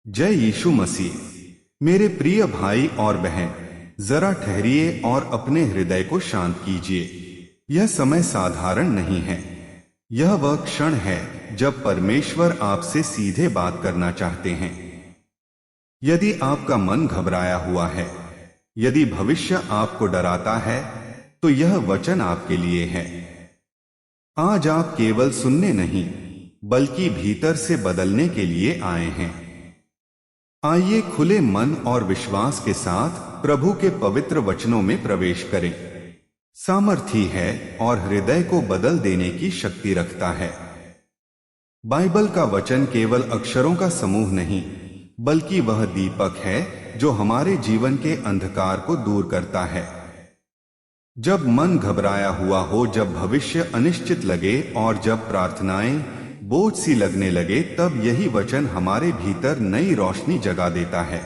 जय यीशु मसीह। मेरे प्रिय भाई और बहन, जरा ठहरिए और अपने हृदय को शांत कीजिए। यह समय साधारण नहीं है। यह वह क्षण है जब परमेश्वर आपसे सीधे बात करना चाहते हैं। यदि आपका मन घबराया हुआ है, यदि भविष्य आपको डराता है, तो यह वचन आपके लिए है। आज आप केवल सुनने नहीं, बल्कि भीतर से बदलने के लिए आए हैं। आइए खुले मन और विश्वास के साथ प्रभु के पवित्र वचनों में प्रवेश करें। सामर्थी है और हृदय को बदल देने की शक्ति रखता है। बाइबल का वचन केवल अक्षरों का समूह नहीं, बल्कि वह दीपक है जो हमारे जीवन के अंधकार को दूर करता है। जब मन घबराया हुआ हो, जब भविष्य अनिश्चित लगे और जब प्रार्थनाएं बोझ सी लगने लगे, तब यही वचन हमारे भीतर नई रोशनी जगा देता है।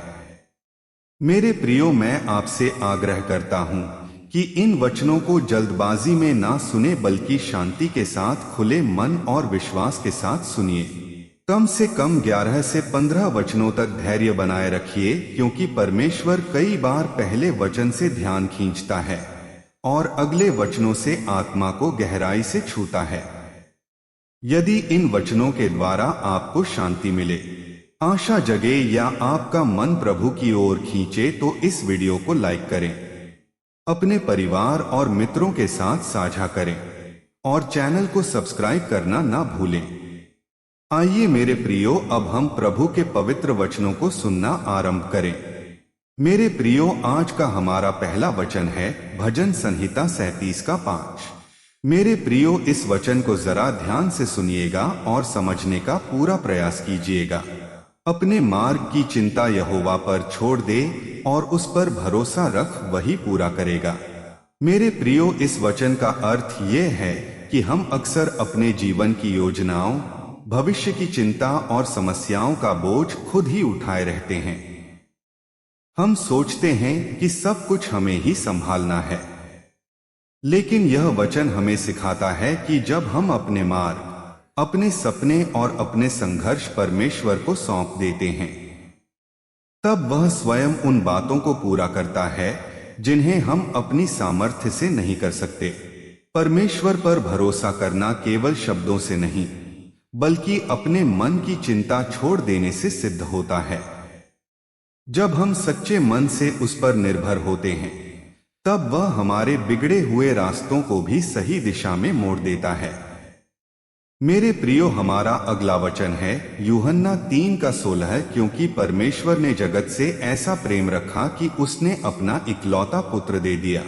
मेरे प्रियो, मैं आपसे आग्रह करता हूं कि इन वचनों को जल्दबाजी में ना सुने, बल्कि शांति के साथ, खुले मन और विश्वास के साथ सुनिए। कम से कम 11 से 15 वचनों तक धैर्य बनाए रखिए, क्योंकि परमेश्वर कई बार पहले वचन से ध्यान खींचता है और अगले वचनों से आत्मा को गहराई से छूता है। यदि इन वचनों के द्वारा आपको शांति मिले, आशा जगे या आपका मन प्रभु की ओर खींचे, तो इस वीडियो को लाइक करें, अपने परिवार और मित्रों के साथ साझा करें और चैनल को सब्सक्राइब करना ना भूलें। आइए मेरे प्रियो, अब हम प्रभु के पवित्र वचनों को सुनना आरंभ करें। मेरे प्रियो, आज का हमारा पहला वचन है भजन संहिता 37 का 5। मेरे प्रियो, इस वचन को जरा ध्यान से सुनिएगा और समझने का पूरा प्रयास कीजिएगा। अपने मार्ग की चिंता यहोवा पर छोड़ दे और उस पर भरोसा रख, वही पूरा करेगा। मेरे प्रियो, इस वचन का अर्थ यह है कि हम अक्सर अपने जीवन की योजनाओं, भविष्य की चिंता और समस्याओं का बोझ खुद ही उठाए रहते हैं। हम सोचते हैं कि सब कुछ हमें ही संभालना है, लेकिन यह वचन हमें सिखाता है कि जब हम अपने मार्ग, अपने सपने और अपने संघर्ष परमेश्वर को सौंप देते हैं, तब वह स्वयं उन बातों को पूरा करता है जिन्हें हम अपनी सामर्थ्य से नहीं कर सकते। परमेश्वर पर भरोसा करना केवल शब्दों से नहीं, बल्कि अपने मन की चिंता छोड़ देने से सिद्ध होता है। जब हम सच्चे मन से उस पर निर्भर होते हैं, तब वह हमारे बिगड़े हुए रास्तों को भी सही दिशा में मोड़ देता है। मेरे प्रियो, हमारा अगला वचन है यूहन्ना 3 का 16, क्योंकि परमेश्वर ने जगत से ऐसा प्रेम रखा कि उसने अपना इकलौता पुत्र दे दिया।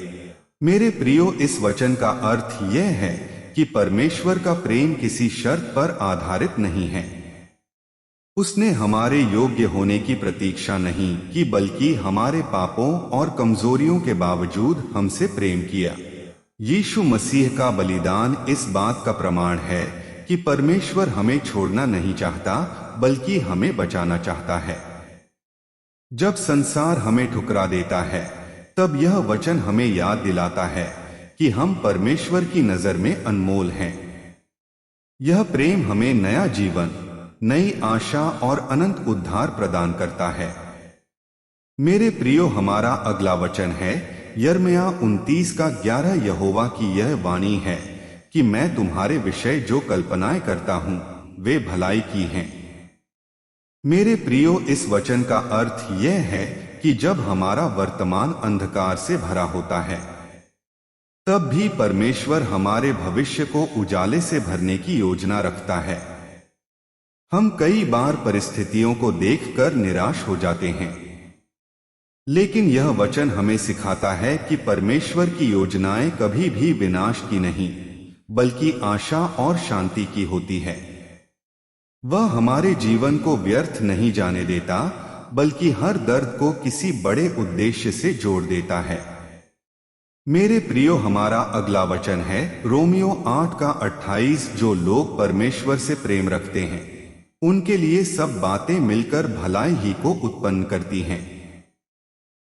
मेरे प्रियो, इस वचन का अर्थ यह है कि परमेश्वर का प्रेम किसी शर्त पर आधारित नहीं है। उसने हमारे योग्य होने की प्रतीक्षा नहीं की, बल्कि हमारे पापों और कमजोरियों के बावजूद हमसे प्रेम किया। यीशु मसीह का बलिदान इस बात का प्रमाण है कि परमेश्वर हमें छोड़ना नहीं चाहता, बल्कि हमें बचाना चाहता है। जब संसार हमें ठुकरा देता है, तब यह वचन हमें याद दिलाता है कि हम परमेश्वर की नजर में अनमोल हैं। यह प्रेम हमें नया जीवन, नई आशा और अनंत उद्धार प्रदान करता है। मेरे प्रियो, हमारा अगला वचन है यिर्मयाह 29 का 11। यहोवा की यह वाणी है कि मैं तुम्हारे विषय जो कल्पनाएं करता हूं, वे भलाई की हैं। मेरे प्रियो, इस वचन का अर्थ यह है कि जब हमारा वर्तमान अंधकार से भरा होता है, तब भी परमेश्वर हमारे भविष्य को उजाले से भरने की योजना रखता है। हम कई बार परिस्थितियों को देखकर निराश हो जाते हैं, लेकिन यह वचन हमें सिखाता है कि परमेश्वर की योजनाएं कभी भी विनाश की नहीं, बल्कि आशा और शांति की होती है। वह हमारे जीवन को व्यर्थ नहीं जाने देता, बल्कि हर दर्द को किसी बड़े उद्देश्य से जोड़ देता है। मेरे प्रियो, हमारा अगला वचन है रोमियो 8 का 28। जो लोग परमेश्वर से प्रेम रखते हैं, उनके लिए सब बातें मिलकर भलाई ही को उत्पन्न करती हैं।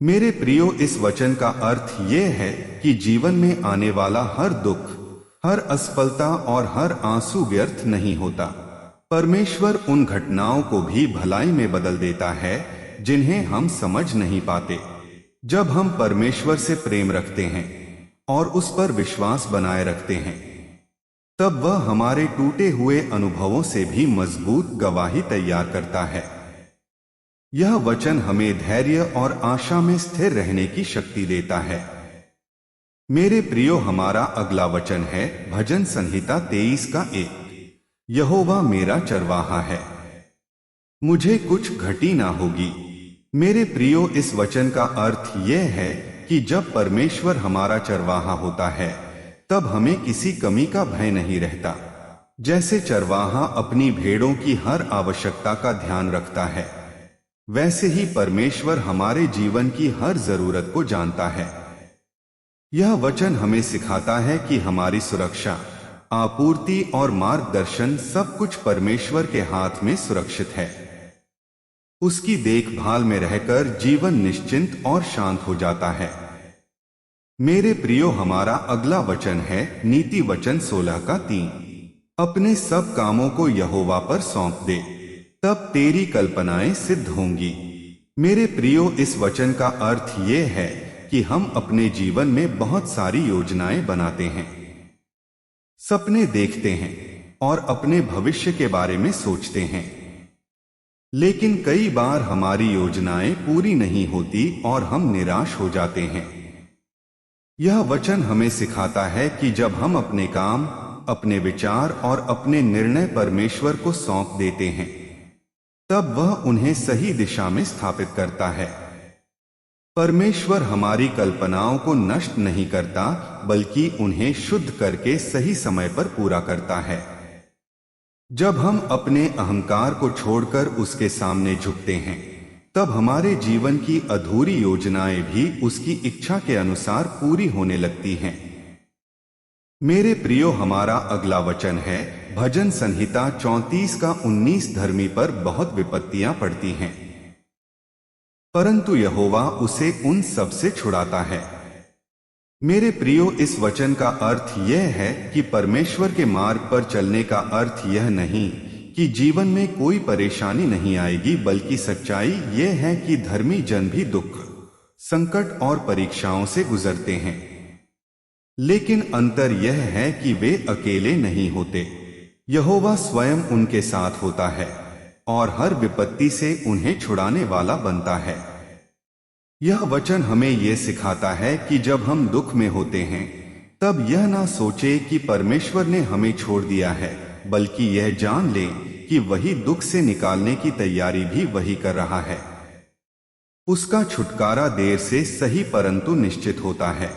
मेरे प्रियो, इस वचन का अर्थ यह है कि जीवन में आने वाला हर दुख, हर असफलता और हर आंसू व्यर्थ नहीं होता। परमेश्वर उन घटनाओं को भी भलाई में बदल देता है जिन्हें हम समझ नहीं पाते। जब हम परमेश्वर से प्रेम रखते हैं और उस पर विश्वास बनाए रखते हैं, तब वह हमारे टूटे हुए अनुभवों से भी मजबूत गवाही तैयार करता है। यह वचन हमें धैर्य और आशा में स्थिर रहने की शक्ति देता है। मेरे प्रियो, हमारा अगला वचन है भजन संहिता 23:1। यहोवा मेरा चरवाहा है, मुझे कुछ घटी ना होगी। मेरे प्रियो, इस वचन का अर्थ यह है कि जब परमेश्वर हमारा चरवाहा होता है, तब हमें किसी कमी का भय नहीं रहता। जैसे चरवाहा अपनी भेड़ों की हर आवश्यकता का ध्यान रखता है, वैसे ही परमेश्वर हमारे जीवन की हर जरूरत को जानता है। यह वचन हमें सिखाता है कि हमारी सुरक्षा, आपूर्ति और मार्गदर्शन सब कुछ परमेश्वर के हाथ में सुरक्षित है। उसकी देखभाल में रहकर जीवन निश्चिंत और शांत हो जाता है। मेरे प्रियो, हमारा अगला वचन है नीति वचन 16:3। अपने सब कामों को यहोवा पर सौंप दे, तब तेरी कल्पनाएं सिद्ध होंगी। मेरे प्रियो, इस वचन का अर्थ यह है कि हम अपने जीवन में बहुत सारी योजनाएं बनाते हैं, सपने देखते हैं और अपने भविष्य के बारे में सोचते हैं, लेकिन कई बार हमारी योजनाएं पूरी नहीं होती और हम निराश हो जाते हैं। यह वचन हमें सिखाता है कि जब हम अपने काम, अपने विचार और अपने निर्णय परमेश्वर को सौंप देते हैं, तब वह उन्हें सही दिशा में स्थापित करता है। परमेश्वर हमारी कल्पनाओं को नष्ट नहीं करता, बल्कि उन्हें शुद्ध करके सही समय पर पूरा करता है। जब हम अपने अहंकार को छोड़कर उसके सामने झुकते हैं, तब हमारे जीवन की अधूरी योजनाएं भी उसकी इच्छा के अनुसार पूरी होने लगती हैं। मेरे प्रियो, हमारा अगला वचन है भजन संहिता 34:19। धर्मी पर बहुत विपत्तियां पड़ती हैं, परंतु यहोवा उसे उन सब से छुड़ाता है। मेरे प्रियो, इस वचन का अर्थ यह है कि परमेश्वर के मार्ग पर चलने का अर्थ यह नहीं कि जीवन में कोई परेशानी नहीं आएगी, बल्कि सच्चाई यह है कि धर्मी जन भी दुख, संकट और परीक्षाओं से गुजरते हैं। लेकिन अंतर यह है कि वे अकेले नहीं होते। यहोवा स्वयं उनके साथ होता है और हर विपत्ति से उन्हें छुड़ाने वाला बनता है। यह वचन हमें यह सिखाता है कि जब हम दुख में होते हैं, तब यह ना सोचे कि परमेश्वर ने हमें छोड़ दिया है, बल्कि यह जान लें कि वही दुख से निकालने की तैयारी भी वही कर रहा है। उसका छुटकारा देर से सही परंतु निश्चित होता है।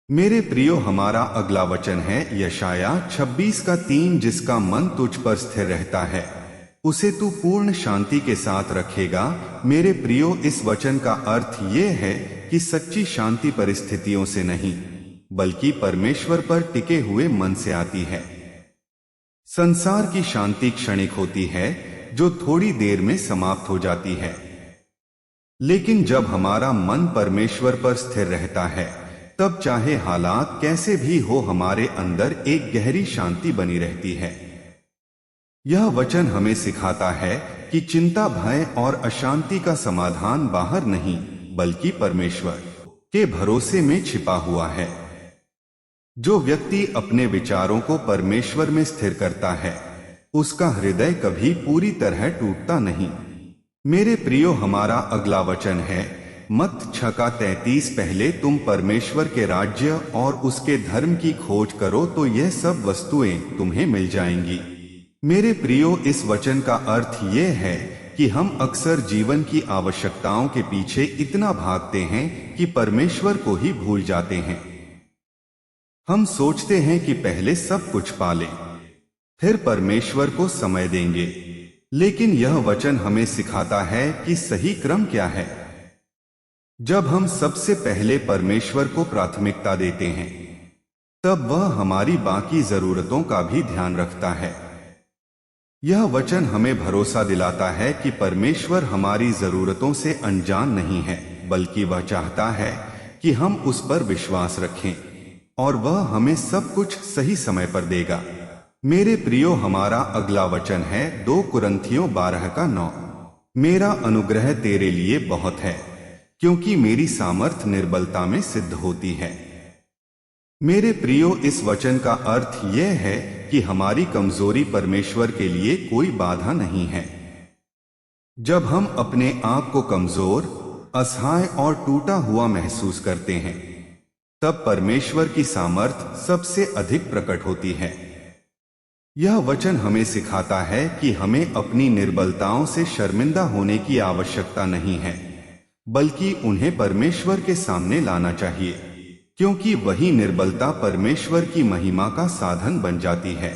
मेरे प्रियो, हमारा अगला वचन है यशाया 26:3। जिसका मन तुझ पर स्थिर रहता है, उसे तू पूर्ण शांति के साथ रखेगा। मेरे प्रियो, इस वचन का अर्थ यह है कि सच्ची शांति परिस्थितियों से नहीं, बल्कि परमेश्वर पर टिके हुए मन से आती है। संसार की शांति क्षणिक होती है, जो थोड़ी देर में समाप्त हो जाती है। लेकिन जब हमारा मन परमेश्वर पर स्थिर रहता है, तब चाहे हालात कैसे भी हो, हमारे अंदर एक गहरी शांति बनी रहती है। यह वचन हमें सिखाता है कि चिंता, भय और अशांति का समाधान बाहर नहीं, बल्कि परमेश्वर के भरोसे में छिपा हुआ है। जो व्यक्ति अपने विचारों को परमेश्वर में स्थिर करता है, उसका हृदय कभी पूरी तरह टूटता नहीं। मेरे प्रियो, हमारा अगला वचन है मत्ती 6:33। पहले तुम परमेश्वर के राज्य और उसके धर्म की खोज करो, तो यह सब वस्तुएं तुम्हें मिल जाएंगी। मेरे प्रियो, इस वचन का अर्थ यह है कि हम अक्सर जीवन की आवश्यकताओं के पीछे इतना भागते हैं कि परमेश्वर को ही भूल जाते हैं। हम सोचते हैं कि पहले सब कुछ पा लें, फिर परमेश्वर को समय देंगे। लेकिन यह वचन हमें सिखाता है कि सही क्रम क्या है। जब हम सबसे पहले परमेश्वर को प्राथमिकता देते हैं, तब वह हमारी बाकी जरूरतों का भी ध्यान रखता है। यह वचन हमें भरोसा दिलाता है कि परमेश्वर हमारी जरूरतों से अनजान नहीं है, बल्कि वह चाहता है कि हम उस पर विश्वास रखें और वह हमें सब कुछ सही समय पर देगा। मेरे प्रियो, हमारा अगला वचन है 2 कुरिन्थियों 12:9। मेरा अनुग्रह तेरे लिए बहुत है, क्योंकि मेरी सामर्थ निर्बलता में सिद्ध होती है। मेरे प्रियो, इस वचन का अर्थ यह है कि हमारी कमजोरी परमेश्वर के लिए कोई बाधा नहीं है। जब हम अपने आप को कमजोर, असहाय और टूटा हुआ महसूस करते हैं, तब परमेश्वर की सामर्थ सबसे अधिक प्रकट होती है। यह वचन हमें सिखाता है कि हमें अपनी निर्बलताओं से शर्मिंदा होने की आवश्यकता नहीं है, बल्कि उन्हें परमेश्वर के सामने लाना चाहिए, क्योंकि वही निर्बलता परमेश्वर की महिमा का साधन बन जाती है।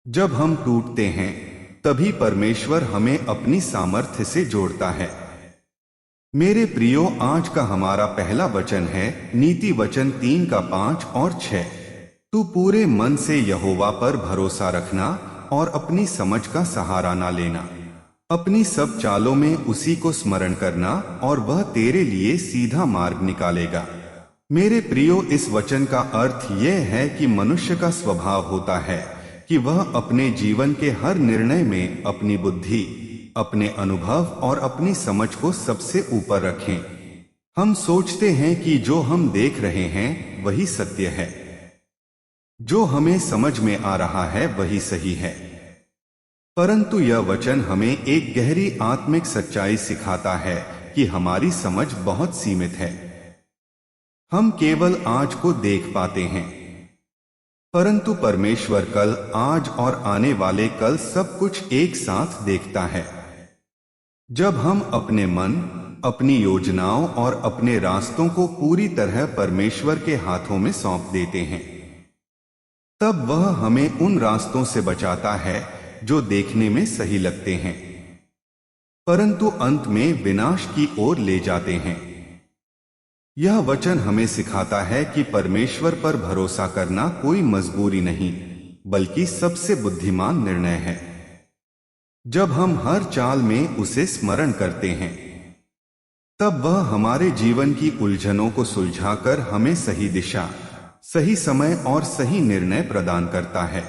जब हम टूटते हैं, तभी परमेश्वर हमें अपनी सामर्थ्य से जोड़ता है। मेरे प्रियो, आज का हमारा पहला वचन है नीति वचन 3:5 और 6। तू पूरे मन से यहोवा पर भरोसा रखना और अपनी समझ का सहारा ना लेना। अपनी सब चालों में उसी को स्मरण करना और वह तेरे लिए सीधा मार्ग निकालेगा। मेरे प्रियो, इस वचन का अर्थ यह है कि मनुष्य का स्वभाव होता है कि वह अपने जीवन के हर निर्णय में अपनी बुद्धि, अपने अनुभव और अपनी समझ को सबसे ऊपर रखें। हम सोचते हैं कि जो हम देख रहे हैं वही सत्य है, जो हमें समझ में आ रहा है वही सही है। परंतु यह वचन हमें एक गहरी आत्मिक सच्चाई सिखाता है कि हमारी समझ बहुत सीमित है। हम केवल आज को देख पाते हैं, परंतु परमेश्वर कल, आज और आने वाले कल सब कुछ एक साथ देखता है। जब हम अपने मन, अपनी योजनाओं और अपने रास्तों को पूरी तरह परमेश्वर के हाथों में सौंप देते हैं, तब वह हमें उन रास्तों से बचाता है जो देखने में सही लगते हैं, परंतु अंत में विनाश की ओर ले जाते हैं। यह वचन हमें सिखाता है कि परमेश्वर पर भरोसा करना कोई मजबूरी नहीं, बल्कि सबसे बुद्धिमान निर्णय है। जब हम हर चाल में उसे स्मरण करते हैं, तब वह हमारे जीवन की उलझनों को सुलझाकर हमें सही दिशा, सही समय और सही निर्णय प्रदान करता है।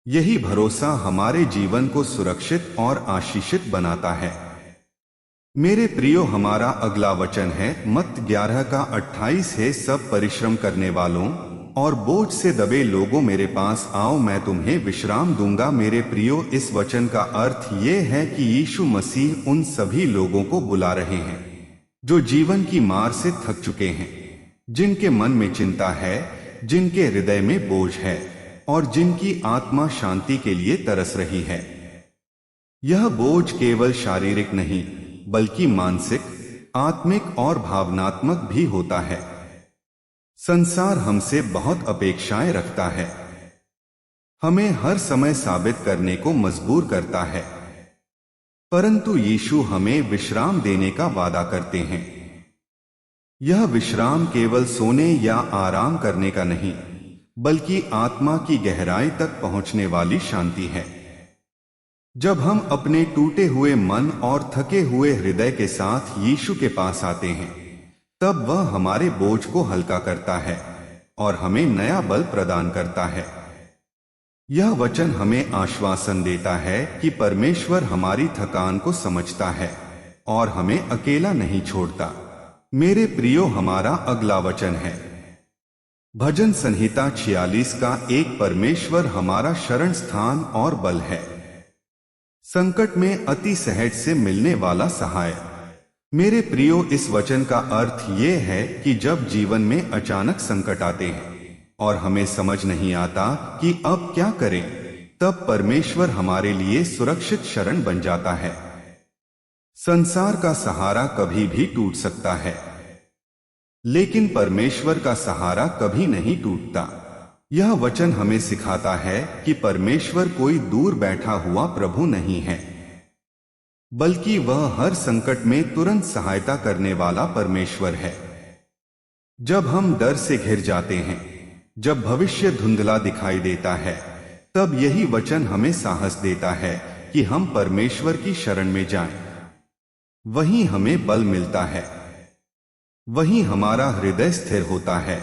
यही भरोसा हमारे जीवन को सुरक्षित और आशीषित बनाता है। मेरे प्रियो, हमारा अगला वचन है मत्ती 11:28 है। सब परिश्रम करने वालों और बोझ से दबे लोगों, मेरे पास आओ, मैं तुम्हें विश्राम दूंगा। मेरे प्रियो, इस वचन का अर्थ ये है कि यीशु मसीह उन सभी लोगों को बुला रहे हैं जो जीवन की मार से थक चुके हैं, जिनके मन में चिंता है, जिनके हृदय में बोझ है और जिनकी आत्मा शांति के लिए तरस रही है। यह बोझ केवल शारीरिक नहीं, बल्कि मानसिक, आत्मिक और भावनात्मक भी होता है। संसार हमसे बहुत अपेक्षाएं रखता है, हमें हर समय साबित करने को मजबूर करता है, परंतु यीशु हमें विश्राम देने का वादा करते हैं। यह विश्राम केवल सोने या आराम करने का नहीं, बल्कि आत्मा की गहराई तक पहुंचने वाली शांति है। जब हम अपने टूटे हुए मन और थके हुए हृदय के साथ यीशु के पास आते हैं, तब वह हमारे बोझ को हल्का करता है और हमें नया बल प्रदान करता है। यह वचन हमें आश्वासन देता है कि परमेश्वर हमारी थकान को समझता है और हमें अकेला नहीं छोड़ता। मेरे प्रियो, हमारा अगला वचन है भजन संहिता 46:1। परमेश्वर हमारा शरण स्थान और बल है, संकट में अति सहज से मिलने वाला सहाय। मेरे प्रियो, इस वचन का अर्थ ये है कि जब जीवन में अचानक संकट आते हैं और हमें समझ नहीं आता कि अब क्या करें, तब परमेश्वर हमारे लिए सुरक्षित शरण बन जाता है। संसार का सहारा कभी भी टूट सकता है, लेकिन परमेश्वर का सहारा कभी नहीं टूटता। यह वचन हमें सिखाता है कि परमेश्वर कोई दूर बैठा हुआ प्रभु नहीं है, बल्कि वह हर संकट में तुरंत सहायता करने वाला परमेश्वर है। जब हम डर से घिर जाते हैं, जब भविष्य धुंधला दिखाई देता है, तब यही वचन हमें साहस देता है कि हम परमेश्वर की शरण में जाएं। वहीं हमें बल मिलता है, वहीं हमारा हृदय स्थिर होता है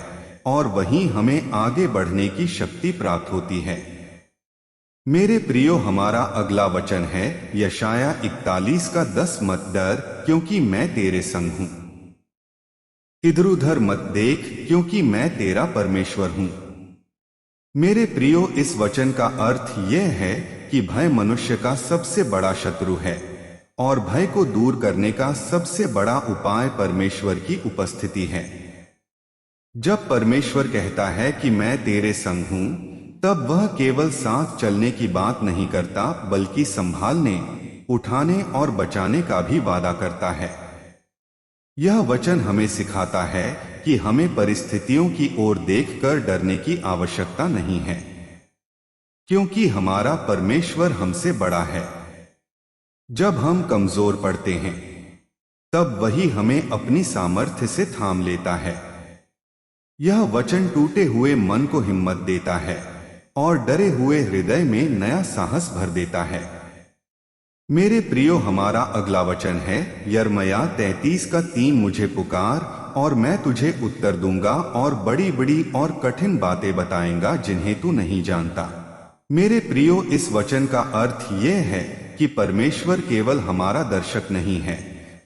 और वहीं हमें आगे बढ़ने की शक्ति प्राप्त होती है। मेरे प्रियो, हमारा अगला वचन है यशाया 41 का 10, मत डर क्योंकि मैं तेरे संग हूं। इधर उधर मत देख क्योंकि मैं तेरा परमेश्वर हूं। मेरे प्रियो, इस वचन का अर्थ यह है कि भय मनुष्य का सबसे बड़ा शत्रु है और भय को दूर करने का सबसे बड़ा उपाय परमेश्वर की उपस्थिति है। जब परमेश्वर कहता है कि मैं तेरे संग हूं, तब वह केवल साथ चलने की बात नहीं करता, बल्कि संभालने, उठाने और बचाने का भी वादा करता है। यह वचन हमें सिखाता है कि हमें परिस्थितियों की ओर देखकर डरने की आवश्यकता नहीं है, क्योंकि हमारा परमेश्वर हमसे बड़ा है। जब हम कमजोर पड़ते हैं, तब वही हमें अपनी सामर्थ्य से थाम लेता है। यह वचन टूटे हुए मन को हिम्मत देता है और डरे हुए हृदय में नया साहस भर देता है। मेरे प्रियो, हमारा अगला वचन है यिर्मयाह 33 का 3, मुझे पुकार और मैं तुझे उत्तर दूंगा और बड़ी बड़ी और कठिन बातें बताएंगा जिन्हें तू नहीं जानता। मेरे प्रियो, इस वचन का अर्थ यह है कि परमेश्वर केवल हमारा दर्शक नहीं है,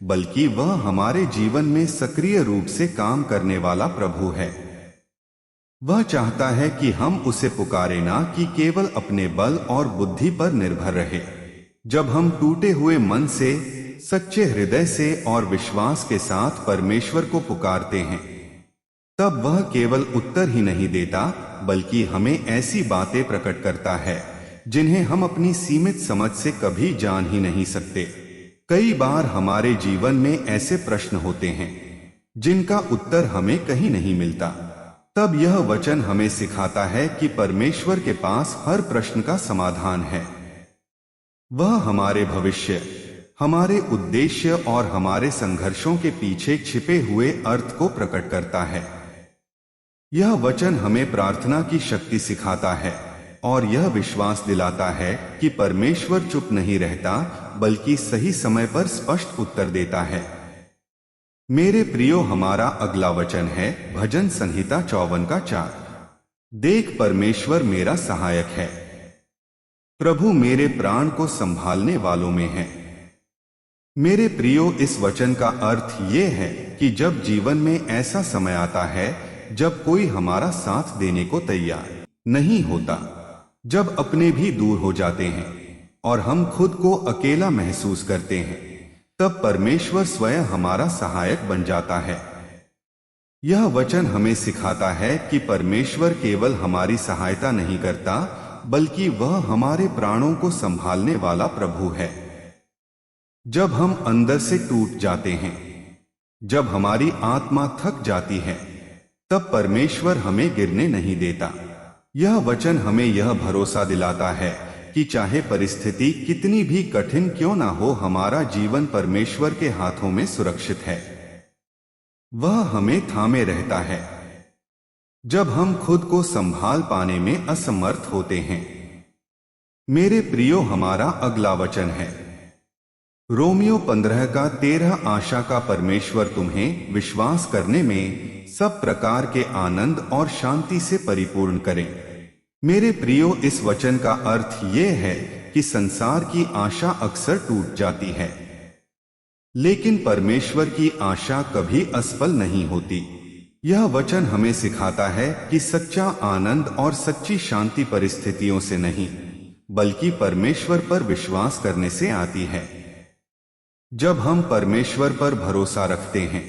बल्कि वह हमारे जीवन में सक्रिय रूप से काम करने वाला प्रभु है। वह चाहता है कि हम उसे पुकारें, ना कि केवल अपने बल और बुद्धि पर निर्भर रहे। जब हम टूटे हुए मन से, सच्चे हृदय से और विश्वास के साथ परमेश्वर को पुकारते हैं, तब वह केवल उत्तर ही नहीं देता, बल्कि हमें ऐसी बातें प्रकट करता है जिन्हें हम अपनी सीमित समझ से कभी जान ही नहीं सकते। कई बार हमारे जीवन में ऐसे प्रश्न होते हैं जिनका उत्तर हमें कहीं नहीं मिलता। तब यह वचन हमें सिखाता है कि परमेश्वर के पास हर प्रश्न का समाधान है। वह हमारे भविष्य, हमारे उद्देश्य और हमारे संघर्षों के पीछे छिपे हुए अर्थ को प्रकट करता है। यह वचन हमें प्रार्थना की शक्ति सिखाता है और यह विश्वास दिलाता है कि परमेश्वर चुप नहीं रहता, बल्कि सही समय पर स्पष्ट उत्तर देता है। मेरे प्रियो, हमारा अगला वचन है भजन संहिता 54 का 4, देख परमेश्वर मेरा सहायक है, प्रभु मेरे प्राण को संभालने वालों में है। मेरे प्रियो, इस वचन का अर्थ ये है कि जब जीवन में ऐसा समय आता है जब कोई हमारा साथ देने को तैयार नहीं होता, जब अपने भी दूर हो जाते हैं और हम खुद को अकेला महसूस करते हैं, तब परमेश्वर स्वयं हमारा सहायक बन जाता है। यह वचन हमें सिखाता है कि परमेश्वर केवल हमारी सहायता नहीं करता, बल्कि वह हमारे प्राणों को संभालने वाला प्रभु है। जब हम अंदर से टूट जाते हैं, जब हमारी आत्मा थक जाती है, तब परमेश्वर हमें गिरने नहीं देता। यह वचन हमें यह भरोसा दिलाता है कि चाहे परिस्थिति कितनी भी कठिन क्यों ना हो, हमारा जीवन परमेश्वर के हाथों में सुरक्षित है। वह हमें थामे रहता है जब हम खुद को संभाल पाने में असमर्थ होते हैं। मेरे प्रियो, हमारा अगला वचन है रोमियो 15 का 13, आशा का परमेश्वर तुम्हें विश्वास करने में सब प्रकार के आनंद और शांति से परिपूर्ण करें। मेरे प्रियो, इस वचन का अर्थ यह है कि संसार की आशा अक्सर टूट जाती है, लेकिन परमेश्वर की आशा कभी असफल नहीं होती। यह वचन हमें सिखाता है कि सच्चा आनंद और सच्ची शांति परिस्थितियों से नहीं, बल्कि परमेश्वर पर विश्वास करने से आती है। जब हम परमेश्वर पर भरोसा रखते हैं,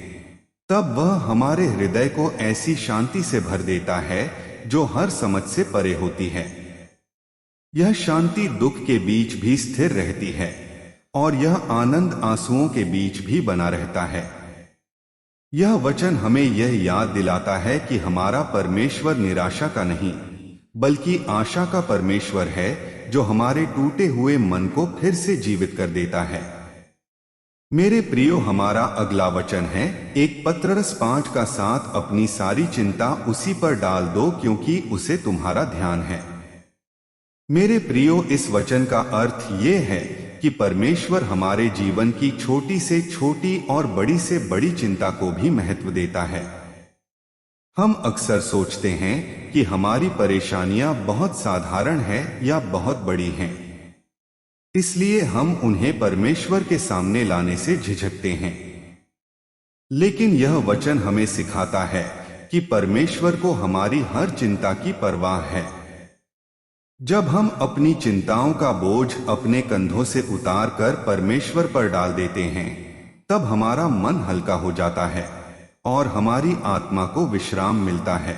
तब वह हमारे हृदय को ऐसी शांति से भर देता है जो हर समझ से परे होती है। यह शांति दुख के बीच भी स्थिर रहती है और यह आनंद आंसुओं के बीच भी बना रहता है। यह वचन हमें यह याद दिलाता है कि हमारा परमेश्वर निराशा का नहीं, बल्कि आशा का परमेश्वर है, जो हमारे टूटे हुए मन को फिर से जीवित कर देता है। मेरे प्रियो, हमारा अगला वचन है 1 पत्रस 5 का 7, अपनी सारी चिंता उसी पर डाल दो क्योंकि उसे तुम्हारा ध्यान है। मेरे प्रियो, इस वचन का अर्थ ये है कि परमेश्वर हमारे जीवन की छोटी से छोटी और बड़ी से बड़ी चिंता को भी महत्व देता है। हम अक्सर सोचते हैं कि हमारी परेशानियां बहुत साधारण हैं या बहुत बड़ी हैं, इसलिए हम उन्हें परमेश्वर के सामने लाने से झिझकते हैं। लेकिन यह वचन हमें सिखाता है कि परमेश्वर को हमारी हर चिंता की परवाह है। जब हम अपनी चिंताओं का बोझ अपने कंधों से उतार कर परमेश्वर पर डाल देते हैं, तब हमारा मन हल्का हो जाता है और हमारी आत्मा को विश्राम मिलता है।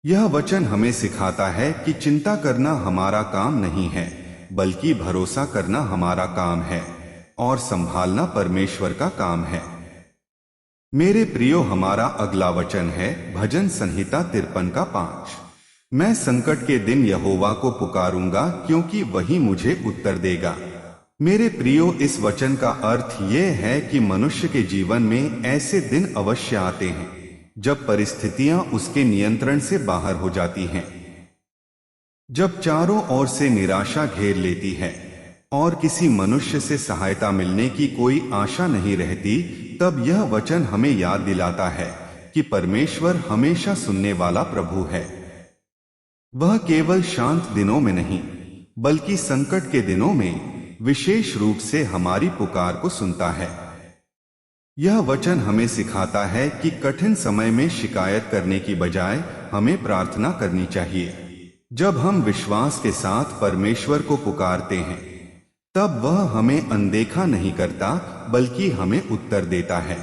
यह वचन हमें सिखाता है कि चिंता करना हमारा काम नहीं है, बल्कि भरोसा करना हमारा काम है और संभालना परमेश्वर का काम है। मेरे प्रियो, हमारा अगला वचन है भजन संहिता 53:5। मैं संकट के दिन यहोवा को पुकारूंगा, क्योंकि वही मुझे उत्तर देगा। मेरे प्रियो, इस वचन का अर्थ यह है कि मनुष्य के जीवन में ऐसे दिन अवश्य आते हैं जब परिस्थितियां उसके नियंत्रण से बाहर हो जाती हैं। जब चारों ओर से निराशा घेर लेती है और किसी मनुष्य से सहायता मिलने की कोई आशा नहीं रहती, तब यह वचन हमें याद दिलाता है कि परमेश्वर हमेशा सुनने वाला प्रभु है। वह केवल शांत दिनों में नहीं, बल्कि संकट के दिनों में विशेष रूप से हमारी पुकार को सुनता है। यह वचन हमें सिखाता है कि कठिन समय में शिकायत करने की बजाय हमें प्रार्थना करनी चाहिए। जब हम विश्वास के साथ परमेश्वर को पुकारते हैं, तब वह हमें अनदेखा नहीं करता, बल्कि हमें उत्तर देता है,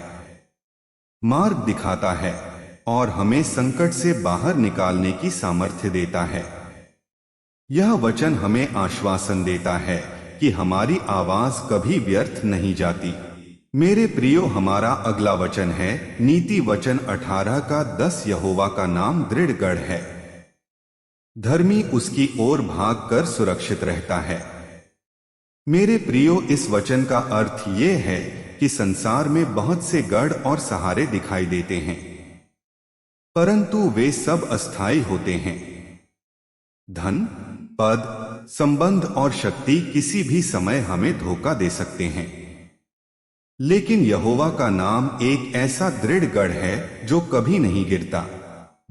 मार्ग दिखाता है और हमें संकट से बाहर निकालने की सामर्थ्य देता है। यह वचन हमें आश्वासन देता है कि हमारी आवाज कभी व्यर्थ नहीं जाती। मेरे प्रियो, हमारा अगला वचन है नीति वचन 18:10। यहोवा का नाम दृढ़ गढ़ है, धर्मी उसकी ओर भाग कर सुरक्षित रहता है। मेरे प्रियो, इस वचन का अर्थ ये है कि संसार में बहुत से गढ़ और सहारे दिखाई देते हैं, परंतु वे सब अस्थायी होते हैं। धन, पद, संबंध और शक्ति किसी भी समय हमें धोखा दे सकते हैं, लेकिन यहोवा का नाम एक ऐसा दृढ़ गढ़ है जो कभी नहीं गिरता।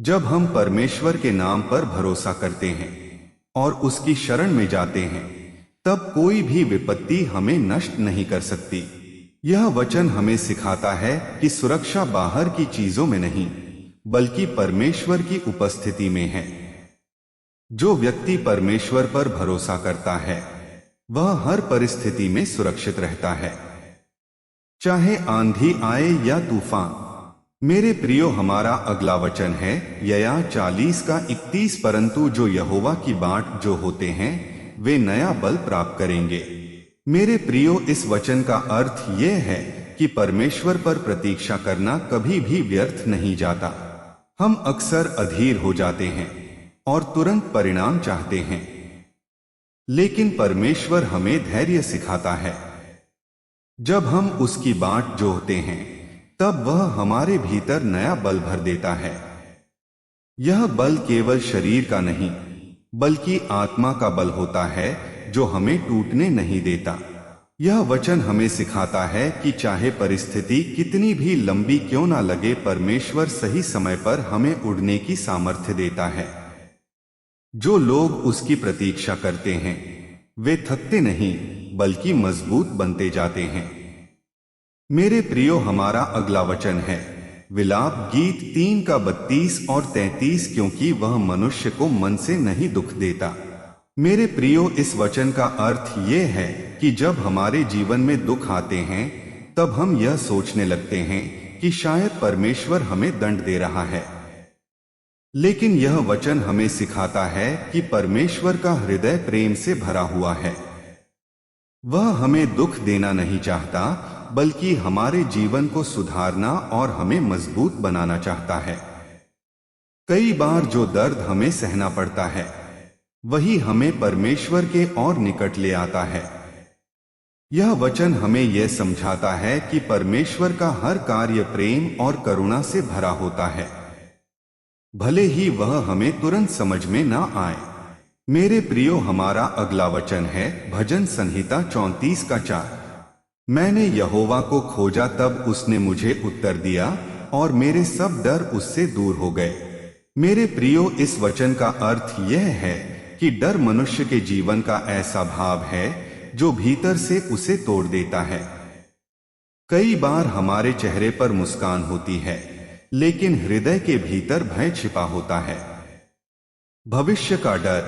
जब हम परमेश्वर के नाम पर भरोसा करते हैं और उसकी शरण में जाते हैं, तब कोई भी विपत्ति हमें नष्ट नहीं कर सकती। यह वचन हमें सिखाता है कि सुरक्षा बाहर की चीजों में नहीं, बल्कि परमेश्वर की उपस्थिति में है। जो व्यक्ति परमेश्वर पर भरोसा करता है, वह हर परिस्थिति में सुरक्षित रहता है, चाहे आंधी आए या तूफान। मेरे प्रियो, हमारा अगला वचन है यशायाह 40:31। परंतु जो यहोवा की बाट जो होते हैं, वे नया बल प्राप्त करेंगे। मेरे प्रियो, इस वचन का अर्थ यह है कि परमेश्वर पर प्रतीक्षा करना कभी भी व्यर्थ नहीं जाता। हम अक्सर अधीर हो जाते हैं और तुरंत परिणाम चाहते हैं, लेकिन परमेश्वर हमें धैर्य सिखाता है। जब हम उसकी बाट जोहते हैं, तब वह हमारे भीतर नया बल भर देता है। यह बल केवल शरीर का नहीं, बल्कि आत्मा का बल होता है, जो हमें टूटने नहीं देता। यह वचन हमें सिखाता है कि चाहे परिस्थिति कितनी भी लंबी क्यों ना लगे, परमेश्वर सही समय पर हमें उड़ने की सामर्थ्य देता है। जो लोग उसकी प्रतीक्षा करते हैं, वे थकते नहीं, बल्कि मजबूत बनते जाते हैं। मेरे प्रियो, हमारा अगला वचन है विलाप गीत 3:32 और 33। क्योंकि वह मनुष्य को मन से नहीं दुख देता। मेरे प्रियो, इस वचन का अर्थ ये है कि जब हमारे जीवन में दुख आते हैं, तब हम यह सोचने लगते हैं कि शायद परमेश्वर हमें दंड दे रहा है। लेकिन यह वचन हमें सिखाता है कि परमेश्वर का हृदय प्रेम से भरा हुआ है। वह हमें दुख देना नहीं चाहता, बल्कि हमारे जीवन को सुधारना और हमें मजबूत बनाना चाहता है। कई बार जो दर्द हमें सहना पड़ता है, वही हमें परमेश्वर के और निकट ले आता है। यह वचन हमें यह समझाता है कि परमेश्वर का हर कार्य प्रेम और करुणा से भरा होता है, भले ही वह हमें तुरंत समझ में ना आए। मेरे प्रियो, हमारा अगला वचन है भजन संहिता 34:4। मैंने यहोवा को खोजा, तब उसने मुझे उत्तर दिया और मेरे सब डर उससे दूर हो गए। मेरे प्रियो, इस वचन का अर्थ यह है कि डर मनुष्य के जीवन का ऐसा भाव है जो भीतर से उसे तोड़ देता है। कई बार हमारे चेहरे पर मुस्कान होती है, लेकिन हृदय के भीतर भय छिपा होता है। भविष्य का डर,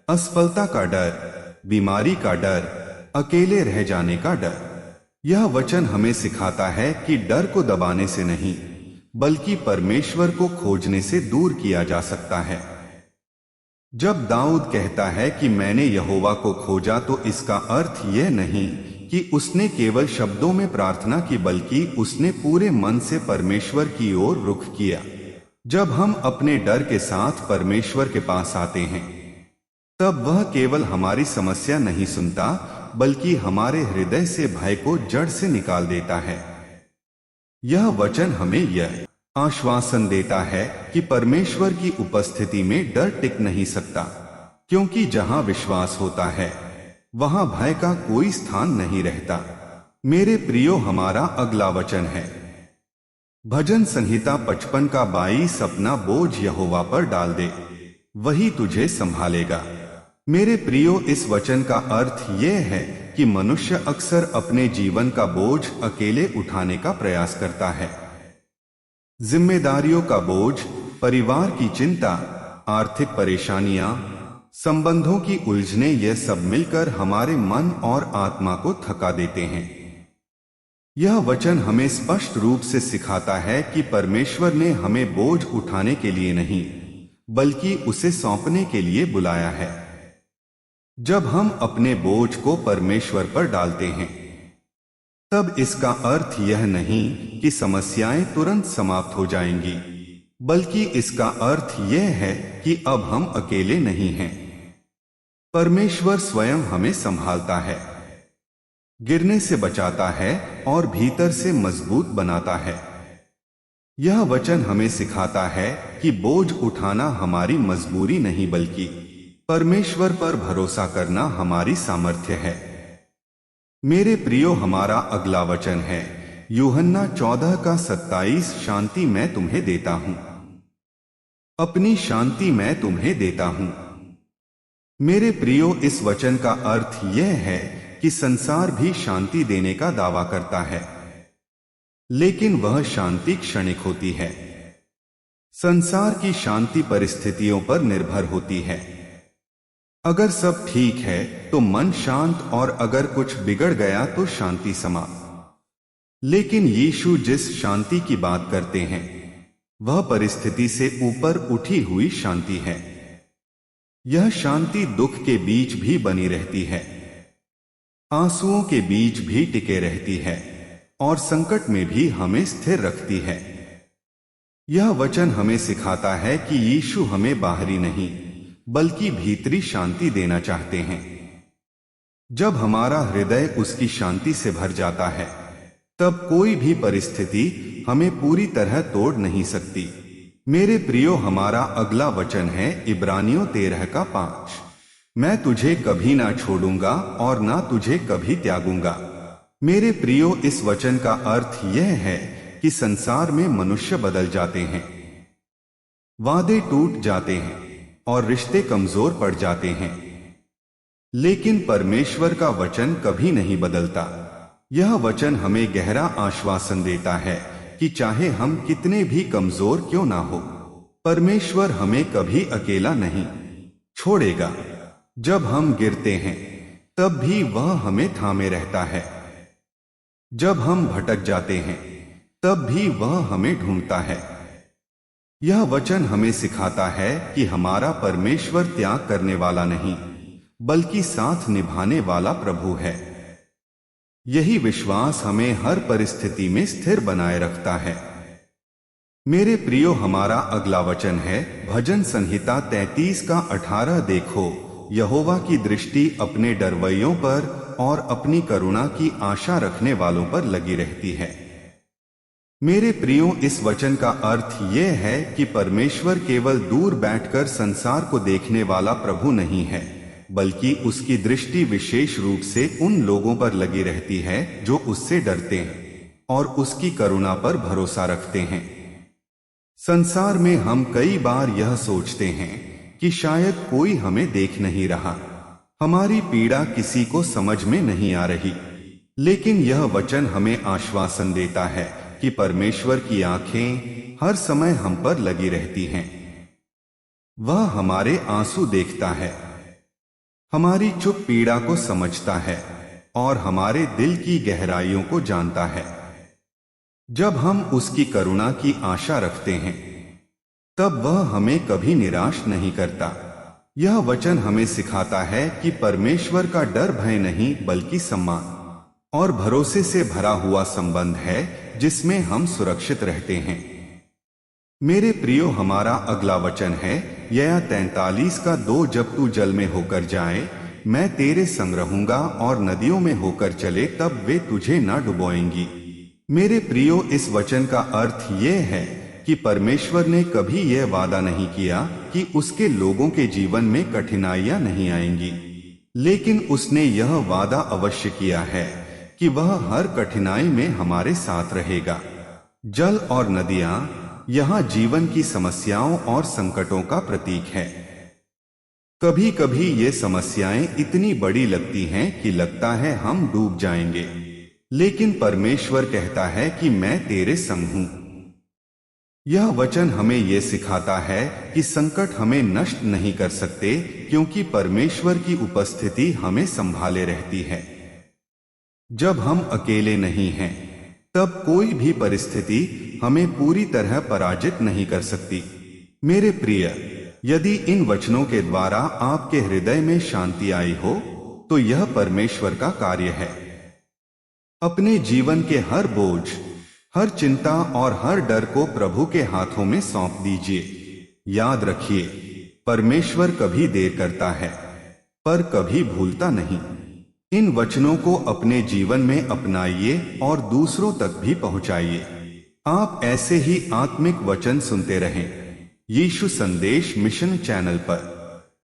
असफलता का डर, बीमारी का डर, अकेले रह जाने का डर। यह वचन हमें सिखाता है कि डर को दबाने से नहीं, बल्कि परमेश्वर को खोजने से दूर किया जा सकता है। जब दाऊद कहता है कि मैंने यहोवा को खोजा, तो इसका अर्थ यह नहीं कि उसने केवल शब्दों में प्रार्थना की, बल्कि उसने पूरे मन से परमेश्वर की ओर रुख किया। जब हम अपने डर के साथ परमेश्वर के पास आते हैं, तब वह केवल हमारी समस्या नहीं सुनता, बल्कि हमारे हृदय से भय को जड़ से निकाल देता है। यह वचन हमें यह आश्वासन देता है कि परमेश्वर की उपस्थिति में डर टिक नहीं सकता, क्योंकि जहां विश्वास होता है वहां भय का कोई स्थान नहीं रहता। मेरे प्रियो, हमारा अगला वचन है भजन संहिता 55 का 22, अपना बोझ यहोवा पर डाल दे, वही तुझे संभालेगा। मेरे प्रियो, इस वचन का अर्थ यह है कि मनुष्य अक्सर अपने जीवन का बोझ अकेले उठाने का प्रयास करता है। जिम्मेदारियों का बोझ, परिवार की चिंता, आर्थिक परेशानियां, संबंधों की उलझने, ये सब मिलकर हमारे मन और आत्मा को थका देते हैं। यह वचन हमें स्पष्ट रूप से सिखाता है कि परमेश्वर ने हमें बोझ उठाने के लिए नहीं, बल्कि उसे सौंपने के लिए बुलाया है। जब हम अपने बोझ को परमेश्वर पर डालते हैं, तब इसका अर्थ यह नहीं कि समस्याएं तुरंत समाप्त हो जाएंगी, बल्कि इसका अर्थ यह है कि अब हम अकेले नहीं हैं। परमेश्वर स्वयं हमें संभालता है, गिरने से बचाता है और भीतर से मजबूत बनाता है। यह वचन हमें सिखाता है कि बोझ उठाना हमारी मजबूरी नहीं, बल्कि परमेश्वर पर भरोसा करना हमारी सामर्थ्य है। मेरे प्रियो, हमारा अगला वचन है यूहन्ना 14 का 27, शांति मैं तुम्हें देता हूं, अपनी शांति मैं तुम्हें देता हूं। मेरे प्रियो, इस वचन का अर्थ यह है कि संसार भी शांति देने का दावा करता है, लेकिन वह शांति क्षणिक होती है। संसार की शांति परिस्थितियों पर निर्भर होती है। अगर सब ठीक है तो मन शांत, और अगर कुछ बिगड़ गया तो शांति समाप्त। लेकिन यीशु जिस शांति की बात करते हैं, वह परिस्थिति से ऊपर उठी हुई शांति है। यह शांति दुख के बीच भी बनी रहती है, आंसुओं के बीच भी टिके रहती है, और संकट में भी हमें स्थिर रखती है। यह वचन हमें सिखाता है कि यीशु हमें बाहरी नहीं, बल्कि भीतरी शांति देना चाहते हैं। जब हमारा हृदय उसकी शांति से भर जाता है, तब कोई भी परिस्थिति हमें पूरी तरह तोड़ नहीं सकती। मेरे प्रियो, हमारा अगला वचन है इब्रानियों 13 का 5, मैं तुझे कभी ना छोड़ूंगा और ना तुझे कभी त्यागूंगा। मेरे प्रियो, इस वचन का अर्थ यह है कि संसार में मनुष्य बदल जाते हैं, वादे टूट जाते हैं और रिश्ते कमजोर पड़ जाते हैं, लेकिन परमेश्वर का वचन कभी नहीं बदलता। यह वचन हमें गहरा आश्वासन देता है कि चाहे हम कितने भी कमजोर क्यों ना हो, परमेश्वर हमें कभी अकेला नहीं छोड़ेगा। जब हम गिरते हैं, तब भी वह हमें थामे रहता है। जब हम भटक जाते हैं, तब भी वह हमें ढूंढता है। यह वचन हमें सिखाता है कि हमारा परमेश्वर त्याग करने वाला नहीं, बल्कि साथ निभाने वाला प्रभु है। यही विश्वास हमें हर परिस्थिति में स्थिर बनाए रखता है। मेरे प्रियो, हमारा अगला वचन है भजन संहिता 33 का 18, देखो यहोवा की दृष्टि अपने डरवैयों पर और अपनी करुणा की आशा रखने वालों पर लगी रहती है। मेरे प्रियो, इस वचन का अर्थ यह है कि परमेश्वर केवल दूर बैठकर संसार को देखने वाला प्रभु नहीं है, बल्कि उसकी दृष्टि विशेष रूप से उन लोगों पर लगी रहती है जो उससे डरते हैं और उसकी करुणा पर भरोसा रखते हैं। संसार में हम कई बार यह सोचते हैं कि शायद कोई हमें देख नहीं रहा, हमारी पीड़ा किसी को समझ में नहीं आ रही। लेकिन यह वचन हमें आश्वासन देता है कि परमेश्वर की आंखें हर समय हम पर लगी रहती हैं। वह हमारे आंसू देखता है, हमारी चुप पीड़ा को समझता है और हमारे दिल की गहराइयों को जानता है। जब हम उसकी करुणा की आशा रखते हैं, तब वह हमें कभी निराश नहीं करता। यह वचन हमें सिखाता है कि परमेश्वर का डर भय नहीं बल्कि सम्मान और भरोसे से भरा हुआ संबंध है, जिसमें हम सुरक्षित रहते हैं। मेरे प्रियो, हमारा अगला वचन है यया 43 का 2। जब तू जल में होकर जाए, मैं तेरे संग रहूंगा, और नदियों में होकर चले, तब वे तुझे न डुबोएंगी। मेरे प्रियो, इस वचन का अर्थ यह है कि परमेश्वर ने कभी यह वादा नहीं किया कि उसके लोगों के जीवन में कठिनाइयां नहीं आएंगी, लेकिन उसने यह वादा अवश्य किया है कि वह हर कठिनाई में हमारे साथ रहेगा। जल और नदियां यहाँ जीवन की समस्याओं और संकटों का प्रतीक है। कभी कभी ये समस्याएं इतनी बड़ी लगती हैं कि लगता है हम डूब जाएंगे, लेकिन परमेश्वर कहता है कि मैं तेरे संग हूं। यह वचन हमें यह सिखाता है कि संकट हमें नष्ट नहीं कर सकते, क्योंकि परमेश्वर की उपस्थिति हमें संभाले रहती है। जब हम अकेले नहीं हैं, तब कोई भी परिस्थिति हमें पूरी तरह पराजित नहीं कर सकती। मेरे प्रिय, यदि इन वचनों के द्वारा आपके हृदय में शांति आई हो, तो यह परमेश्वर का कार्य है। अपने जीवन के हर बोझ, हर चिंता और हर डर को प्रभु के हाथों में सौंप दीजिए। याद रखिए, परमेश्वर कभी देर करता है, पर कभी भूलता नहीं। इन वचनों को अपने जीवन में अपनाइए और दूसरों तक भी पहुंचाइए। आप ऐसे ही आत्मिक वचन सुनते रहें। यीशु संदेश मिशन चैनल पर।